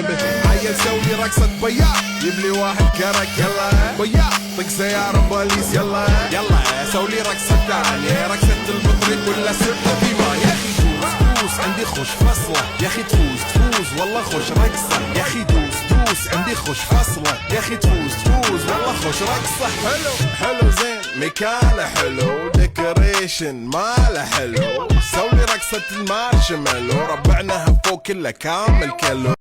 عيل سوي رقصة بياع يبلي واحد كرك يلا بياع طق سيارة بوليس يلا سولي رقصة تانية رقصة المطرب ولا سرقة فيما يا اخي دوس عندي خوش فصلة يا اخي تفوز والله خوش رقصة يا اخي دوس عندي خوش فصلة يا اخي تفوز والله خوش رقصة حلو زين مكانه حلو ديكوريشن ماله حلو سولي رقصة المارشميلو ربعناها فوق كله كامل كيلو